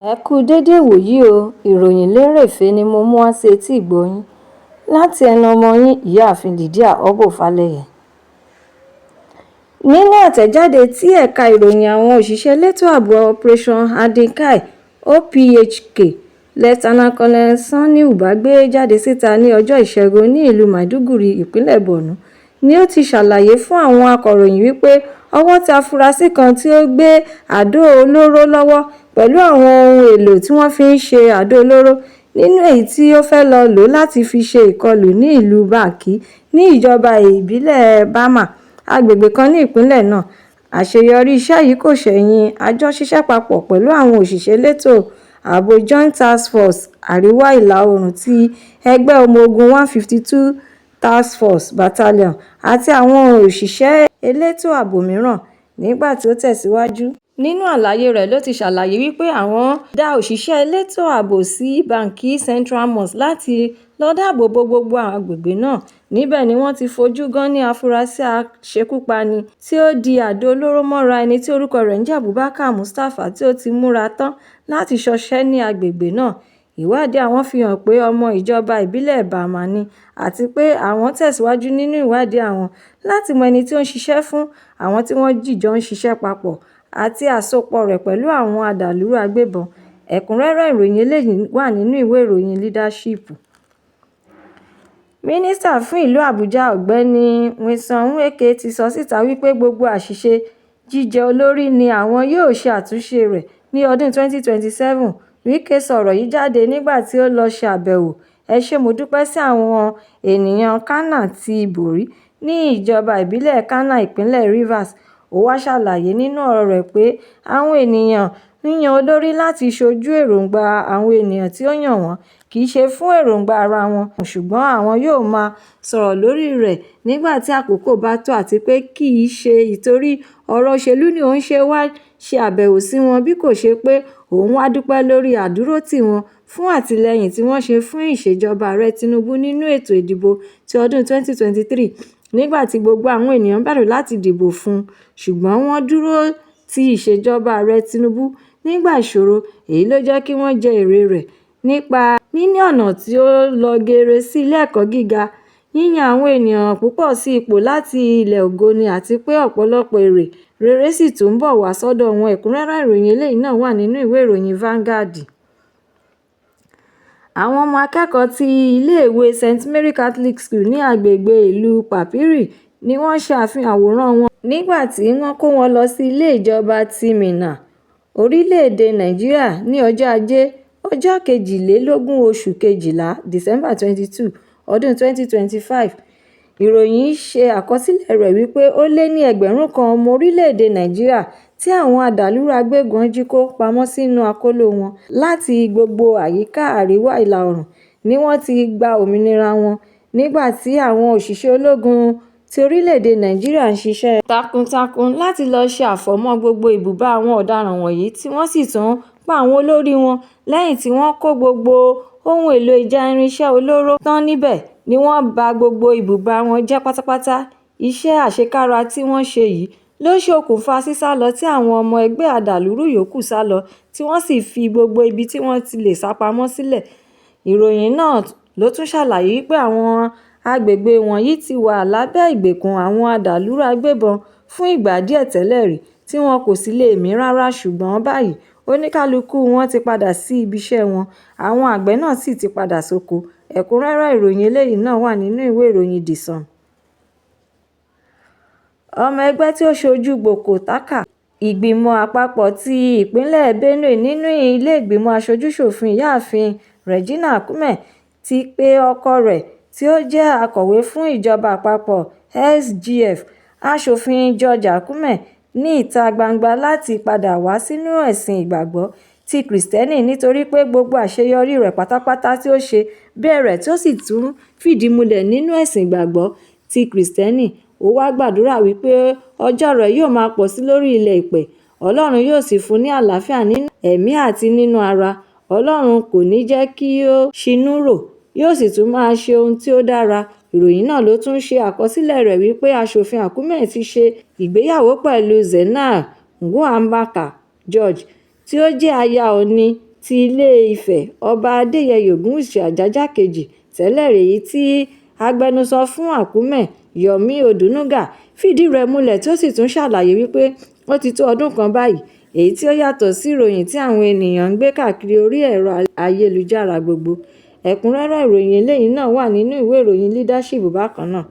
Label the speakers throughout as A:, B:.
A: Ẹ kú dédé ìwòyí o, ìròyìn lérèfé ni mo mú wá sí etí ìgbọ́ yín láti ẹnu ọmọ yín ìyáàfin Lydia Ọbọ́falẹ́yẹ. Nínú àtẹ̀jáde tí ẹ̀ka ìròyìn àwọn òṣìṣẹ́ elétò ààbò Operation Handinkai (OPHK) Lt Col Sanni Uba gbé jáde síta ní ọjọ́ Ìṣẹ́gun ní ìlú Maiduguri, ìpínlẹ̀ Borno, ni ó ti ṣàlàyé fún àwọn akọ̀ròyìn wípé ọwọ́ tẹ afurasí kan tí ó gbé àdó olóró lọ́wọ́ pẹ̀lú àwọn ohun èlò tí wọ́n fi ń ṣe àdó olóró, nínú èyí tí ó fẹ́ lọ lò láti fi ṣe ìkọlù ní ìlú Baki ní ìjọba ìbílẹ̀ Bama, agbègbè kan ní ìpínlẹ̀ náà. Àṣeyọrí iṣẹ́ yìí kò ṣẹ̀yìn àjọṣiṣẹ́ papọ̀ pẹ̀lú àwọn òṣìṣẹ́ elétò ààbò Joint Task Force Àríwá Ìlà Oòrùn ti ẹgbẹ́ ọmọ ogun 152 Task Force Battalion àti àwọn òṣìṣẹ́ elétò ààbò mìíràn. Nígbà tí ó tẹ̀síwájú nínú àlàyé rẹ̀ ló ti ṣàlàyé wípé àwọn dá òṣìṣẹ́ elétò ààbò sí Baki Central Mosque láti lọ dáàbò bo gbogbo agbègbè náà. Níbẹ̀ ni wọ́n ti fojú gan ní afurasí aṣekúpani tí ó di àdó olóró mọ́ra ẹni tí orúkọ rẹ̀ ń jẹ́ Abubakar Mustapha tí ó ti múra tán láti ṣọṣẹ́ ní agbègbè náà. Ìwádìí àwọn fi hàn pé ọmọ ìjọba ìbílẹ̀ Bama ni àti pé àwọn tẹ̀síwájú nínú ìwádìí àwọn láti mọ ẹni tí ó ń ṣiṣẹ́ fún àwọn tí wọ́n jìjọ ń ṣiṣẹ́ papọ̀ àti àsopọ̀ rẹ̀ pẹ̀lú àwọn adàlúrú agbébọn. Ẹ̀kúnrẹ́rẹ́ ìròyìn eléyìí wà nínú ìwé ìròyìn Leadership. Mínísítà fún ìlú Àbújá Ọ̀gbẹ́ni Nyesom Wike ti sọ síta wípé gbogbo àṣìṣe jíjẹ olórí ni àwọn yóò ṣe àtúnṣe rẹ̀ ní ọdún 2027. Wike sọ̀rọ̀ yìí jáde nígbà tí ó lọ ṣe àbẹ̀wò mo dúpẹ́ sí àwọn ènìyàn Kana ti Bori ní ìjọba ìbílẹ̀ Kana, ìpínlẹ̀ Rivers. Ó wá ṣàlàyé nínú ọ̀rọ̀ rẹ̀ pé àwọn ènìyàn ń yan olórí láti ṣojú èròǹgbà àwọn ènìyàn tí ó yàn wọ́n, kì í ṣe fún èròǹgbà ara wọn, ṣùgbọ́n àwọn yóò máa sọ̀rọ̀ lórí rẹ̀ nígbà tí àkókò bá tó, àti pé kì í ṣe ìtorí ọ̀rọ̀ òṣèlú ni òun ṣe wá ṣe àbẹ̀wò sí wọn, bí kò ṣe pé òun wá dúpẹ́ lórí àdúrótì wọn fún àtìlẹ́yìn tí wọ́n ṣe fún ìṣèjọba ààrẹ Tinubu nínú ètò ìdìbò ti ọdún 2023 nígbà tí gbogbo àwọn ènìyàn bẹ̀rù láti dìbò fún un, ṣùgbọ́n wọ́n dúró ti ìṣèjọba ààrẹ Tinubu nígbà ìṣòro. Èyí ló jẹ́ kí wọ́n jẹ èrè rẹ̀ nípa níní ọ̀nà tí ó lọ geere sí ilé ẹ̀kọ́ gíga, yíyan àwọn ènìyàn púpọ̀ sí ipò láti ilẹ̀ ògbóni, àti pé ọ̀pọ̀lọpọ̀ èrè rere sì tún ń bọ̀ wá sọ́dọ̀ wọn. Ẹ̀kúnrẹ́rẹ́ ìròyìn eléyìí náà wà nínú ìwé ìròyìn Vanguard. Àwọn ọmọ akẹ́kọ̀ọ́ ti iléèwé St. Mary Catholic School ní agbègbè ìlú Papiri ni wọ́n ṣe àfihàn àwòrán wọn nígbà tí wọ́n kó wọn lọ sí ilé ìjọba ti Minna, orílẹ̀-èdè Nàìjíríà ní ọjọ́ Ajé, ọjọ́ 22 oṣù Kejìlá December 22, ọdún 2025. Ìròyìn ṣe àkọsílẹ̀ rẹ̀ wípé ó lé ní ẹgbẹ̀rún kan ọmọ orílẹ̀-èdè Nàìjíríà tí àwọn adàlúrú agbébọn jí kó pamọ́ sínú akóló wọn láti gbogbo àyíká àríwá ìlà oòrùn ni wọ́n ti gba òmìnira wọn, nígbà tí àwọn òṣìṣẹ́ ológun ti orílẹ̀-èdè Nàìjíríà ń ṣiṣẹ́ takuntakun láti lọ ṣe àfọ̀mọ́ gbogbo ibùba àwọn ọ̀daràn wọ̀nyí, tí wọ́n sì tún pa àwọn olórí wọn. Lẹ́yìn tí wọ́n kó gbogbo ohun èlò ìjà irinṣẹ́ olóró tán níbẹ̀ ni wọ́n ba gbogbo ibùba wọn jẹ́ pátápátá. Iṣẹ́ àṣekára tí wọ́n ṣe yìí ló ṣokùnfà sísálọ tí àwọn ọmọ ẹgbẹ́ adàlúrú yòókù sálọ, tí wọ́n sì fi gbogbo ibi tí wọ́n ti lè sápamọ́ sílẹ̀. Ìròyìn náà ló tún ṣàlàyé wípé àwọn agbègbè wọ̀nyí ti wà lábẹ́ ìgbèkùn àwọn adàlúrú agbébọn fún ìgbà díẹ̀ tẹ́lẹ̀ rí, tí wọn kò sì lè mí rárá, ṣùgbọ́n báyìí oníkálukú wọn ti padà sí ibiṣẹ́ wọn, àwọn àgbẹ̀ náà sì ti padà sóko. Ẹ̀kúnrẹ́rẹ́ ìròyìn eléyìí náà wà nínú ìwé ìròyìn The Sun. Ọmọ ẹgbẹ́ tí ó ṣojú Gboko-Taka ìgbìmọ̀ àpapọ̀ ti ìpínlẹ̀ Benue nínú ilé ìgbìmọ̀ aṣojú-ṣòfin ìyáàfin Regina Akume ti pe ọkọ rẹ̀ tí ó jẹ́ akọ̀wé fún ìjọba àpapọ̀ SGF, aṣòfin George Akume, ní ìta gbangba láti padà wá sínú ẹ̀sìn ìgbàgbọ́ ti Kìrìsìtẹ́nì, nítorí pé gbogbo àṣeyọrí rẹ̀ pátápátá tí ó ṣe bẹ̀rẹ̀ tí ó sì tún fìdí múlẹ̀ nínú ẹ̀sìn ìgbàgbọ́ ti Kìrìsìtẹ́nì. Ó wá gbàdúrà wípé ọjọ́ rẹ̀ yóò máa pọ̀ sí lórí ilẹ̀ ìpẹ́, Ọlọ́run yóò sì fún ní àlàáfíà nínú ẹ̀mí àti nínú ara. Ọlọ́run kò ní jẹ́ kí ó ṣinú rò, yóò sì tún máa ṣe ohun tí ó dára. Ìròyìn náà ló tún ṣe àkọsílẹ̀ rẹ̀ wípé aṣòfin Akume ti ṣe ìgbéyàwó pẹ̀lú Zenat Nguamaka George, tí ó jẹ́ aya Ọọ̀ni ti Ilé-Ifẹ̀ Ọba Adéyẹyè Ògúnwùsì Àjájá kejì tẹ́lẹ̀ rí tí agbẹnusọ fún Àkúmẹ̀ Yomi Odunuga fìdí rẹ̀ múlẹ̀ tí ó sì tún ṣàlàyé wípé ó ti tó ọdún kan báyìí, èyí tí ó yàtọ̀ sí ìròyìn tí àwọn ènìyàn ń gbé káàkiri orí ẹ̀rọ ayélujára gbogbo. Ẹ̀kúnrẹ́rẹ́ ìròyìn eléyìí náà wà nínú ìwé ìròyìn Leadership bákan náà.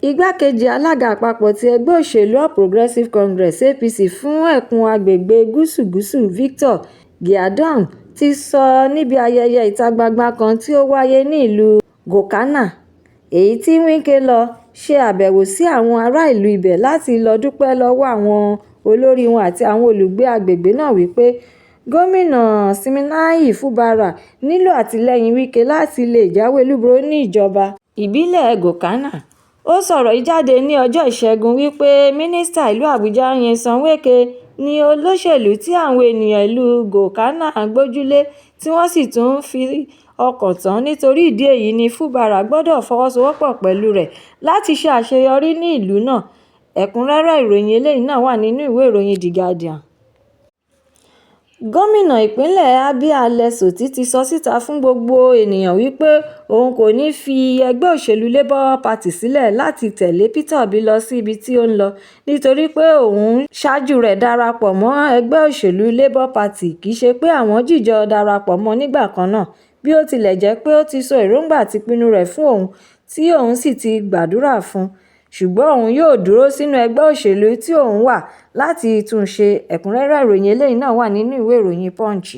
A: Igbákejì alága àpapọ̀ ti ẹgbẹ́ òṣèlú All Progressives Congress (APC) fún ẹkùn agbègbè gúúsù Victor Gideon ti sọ níbi ayẹyẹ ìta gbangba kan tí ó wáyé ní ìlú Gokana, èyí tí Wike lọ ṣe àbẹ̀wò sí àwọn ará ìlú ibẹ̀ láti lọ dúpẹ́ lọ́wọ́ àwọn olórí wọn àti àwọn olùgbé agbègbè náà wípé Gómìnà Siminalayi Fubara nílò àtìlẹ́yìn Wike láti lè jáwé olúborí ní ìjọba ìbílẹ̀ Gokana. Ó sọ̀rọ̀ yìí jáde ní ọjọ́ Ìṣẹ́gun wípé Mínísítà ìlú Àbújá Nyesom Wike ni olóṣèlú tí àwọn ènìyàn ìlú Gokana gbójúlé tí wọ́n sì tún fi ọkàn tán. Nítorí ìdí èyí ni Fubara gbọ́dọ̀ fọwọ́sowọ́pọ̀ pẹ̀lú rẹ̀ láti ṣe àṣeyọrí ní ìlú náà. Ẹ̀kúnrẹ́rẹ́ ìròyìn eléyìí náà wà nínú ìwé ìròyìn The Guardian. Gómìnà ìpínlẹ̀ Abia Alex Otti ti sọ síta fún gbogbo ènìyàn wípé òun kò ní fi ẹgbẹ́ òṣèlú Labour Party sílẹ̀ láti tẹ̀lé Peter Obi lọ sí ibi tí ó ń lọ, nítorí pé òun ṣáájú rẹ̀ darapọ̀ mọ́ ẹgbẹ́ òṣèlú Labour Party, kìí ṣe pé àwọn jìjọ darapọ̀ mọ́ nígbà kan náà, bí ó tilẹ̀ jẹ́ pé ó ti sọ èròǹgbà àti ìpinnu rẹ̀ fún òun tí òun sì ti gbàdúrà fún, ṣùgbọ́n òun yóò dúró sínú ẹgbẹ́ òṣèlú tí òun wà láti tún ṣe. Ẹ̀kúnrẹ́rẹ́ ìròyìn eléyìí náà wà nínú ìwé ìròyìn Punch.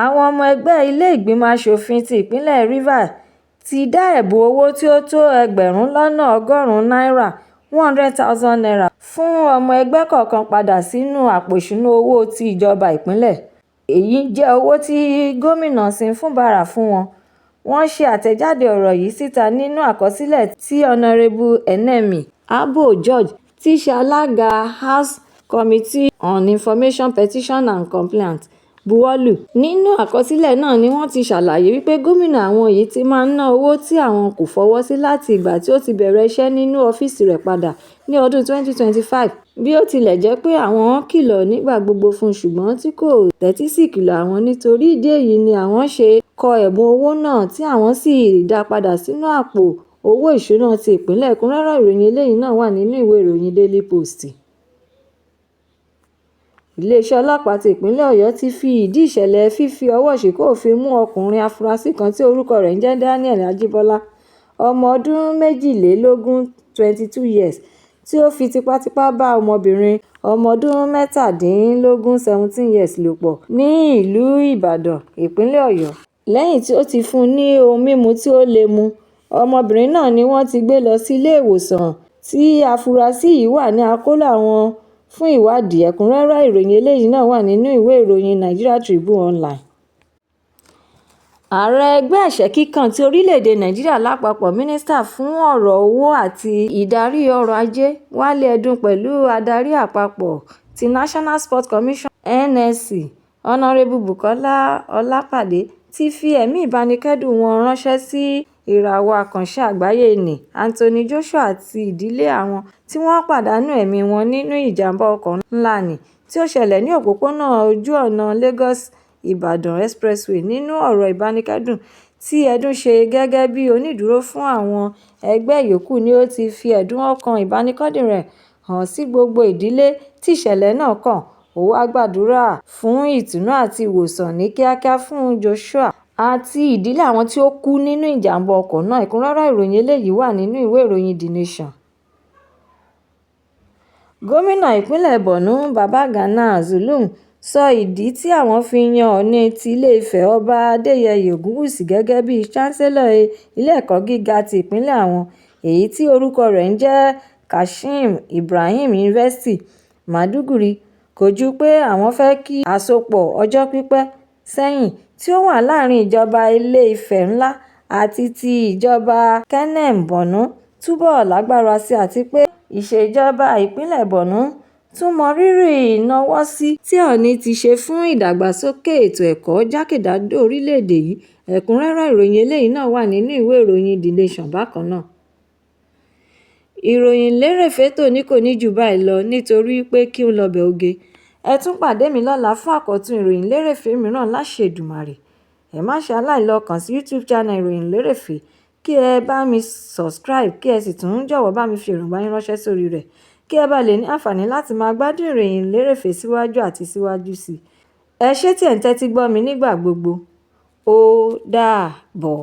A: Àwọn ọmọ ẹgbẹ́ ilé ìgbìmọ̀ aṣòfin ti ìpínlẹ̀ Rivers ti dá ẹ̀bùn owó tí ó tó ẹgbẹ̀rún lọ́nà ọgọ́rùn-ún náírà (100,000 naira) fún ọmọ ẹgbẹ́ kọ̀ọ̀kan padà sínú àpò ìṣúná owó ti ìjọba ìpínlẹ̀. Èyí jẹ́ owó tí gómìnà Fubara fún wọn. Wọ́n ṣe àtẹ̀jáde ọ̀rọ̀ yìí síta nínú àkọsílẹ̀ tí Honorable Enemi Abo George tí í ṣe alága House Committee on Information, Petition and Complaints buwọ́lù. Nínú àkọsílẹ̀ náà ni wọ́n ti ṣàlàyé wípé gómìnà àwọn yìí ti máa ń ná owó tí àwọn kò fọwọ́ sí láti ìgbà tí ó ti bẹ̀rẹ̀ iṣẹ́ nínú ọ́fíìsì rẹ̀ padà ní ọdún 2025. Bí ó tilẹ̀ jẹ́ pé àwọn kìlọ̀ nígbà gbogbo fún un, ṣùgbọ́n tí kò tẹ́tí sí ìkìlọ̀ àwọn. Nítorí ìdí èyí ni àwọn ṣe kọ ẹ̀bùn owó náà tí àwọn sì dá padà sínú àpò owó ìṣúná ti ìpínlẹ̀. Ẹ̀kúnrẹ́rẹ́ ìròyìn eléyìí náà wà nínú ìwé ìròyìn Daily Post. Iléeṣẹ́ ọlọ́pàá ti ìpínlẹ̀ Ọ̀yọ́ ti fi ìdí ìṣẹ̀lẹ̀ fífi ọwọ́ ṣìkún òfin mú ọkùnrin afurasí kan tí orúkọ rẹ̀ ń jẹ́ Daniel Ajíbọ́lá, ọmọ ọdún 22 (22 years), tí ó fi tipátipá bá ọmọbìnrin ọmọ ọdún 17 (17 years) lò pọ̀ ní ìlú Ìbàdàn, ìpínlẹ̀ Ọ̀yọ́. Lẹ́yìn tí ó ti fún un ní ohun mímu tí ó lè mu, ọmọbìnrin náà ni wọ́n ti gbé lọ sí ilé ìwòsàn tí afurasí yìí wà ní àkóló àwọn fún ìwádìí. Ẹ̀kúnrẹ́rẹ́ ìròyìn eléyìí náà wà nínú ìwé ìròyìn Nigeria Tribune online. Ààrẹ ẹgbẹ́ àṣẹ-kíkàn ti orílẹ̀-èdè Nàìjíríà lápapọ̀, Mínísítà fún ọ̀rọ̀ owó àti ìdarí ọrọ̀ ajé Wálé Ẹdùn pẹ̀lú Adarí Àpapọ̀ ti National Sports Commission (NSC) Honorable Bukola Olapade ti fi ẹ̀mí ìbánikẹ́dùn wọn ránṣẹ́ sí ìràwọ̀ àkànṣe àgbáyé nì Anthony Joshua àti ìdílé àwọn tí wọ́n pàdánù ẹ̀mí wọn nínú ìjàmbá ọkọ̀ ńlá nì tí ó ṣẹlẹ̀ ní òpópónà ojú ọ̀nà Lagos-Ìbàdàn Expressway. Nínú ọ̀rọ̀ ìbánikẹ́dùn tí Ẹdùn ṣe gẹ́gẹ́ bí onídùúró fún àwọn ẹgbẹ́ yòókù ni ó ti fi ẹ̀dùn ọkàn ìbánikẹ́dùn rẹ̀ hàn sí gbogbo ìdílé tí ìṣẹ̀lẹ̀ náà kàn. Ó wá gbàdúrà fún ìtùnú àti ìwòsàn ní kíákíá fún Joshua àti ìdílé àwọn tí ó kú nínú ìjàmbá ọkọ̀ náà. Ẹ̀kúnrẹ́rẹ́ ìròyìn eléyìí wà nínú ìwé ìròyìn The Nation. Gómìnà ìpínlẹ̀ Borno Babagana Zulum sọ ìdí tí àwọn fi yan Ọọ̀ni ti Ilé-Ifẹ̀ Ọba Adéyẹyè Ògúnwùsì gẹ́gẹ́ bí Chancellor ilé-ẹ̀kọ́ gíga ti ìpínlẹ̀ àwọn, èyí tí orúkọ rẹ̀ ń jẹ́ Kashim Ibrahim University, Maiduguri. Kò ju pé àwọn fẹ́ kí àsopọ̀ ọjọ́ pípẹ́ sẹ́yìn tí ó wà láàrin ìjọba Ilé-Ifẹ̀ ńlá àti ti ìjọba Kanem Borno túbọ̀ lágbára sí, àti pé ìṣèjọba ìpínlẹ̀ Borno tún mọrírì ìnáwọ́sí tí Ọọ̀ni ti ṣe fún ìdàgbàsókè ètò ẹ̀kọ́ jákèjádò orílẹ̀-èdè yìí. Ẹ̀kúnrẹ́rẹ́ ìròyìn eléyìí náà wà nínú ìwé ìròyìn The Nation bákan náà. ìròyìn lérèfé tòní kò ní jù báyìí lọ nítorí pé kí n lọ́bẹ̀ oge. Ẹ tún pàdé mi lọ́la fún àkọ́tún ìròyìn lérèfé mìíràn láṣẹ Èdùmàrè. Ẹ má ṣe aláìlọ kàn sí YouTube channel ìròyìn lérèfé kí ẹ bá mi subscribe kí ẹ sì tún jọ̀wọ́ bá mi fi èròǹgbà yín ránṣẹ́ sórí rẹ̀ kí ẹ bá lè ní àǹfààní láti máa gbádùn ìròyìn lérèfé síwájú àti síwájú sí i. Ẹ ṣé tí ẹ̀ ń tẹ́tí gbọ́ mi nígbà gbogbo. Ó dàbọ̀.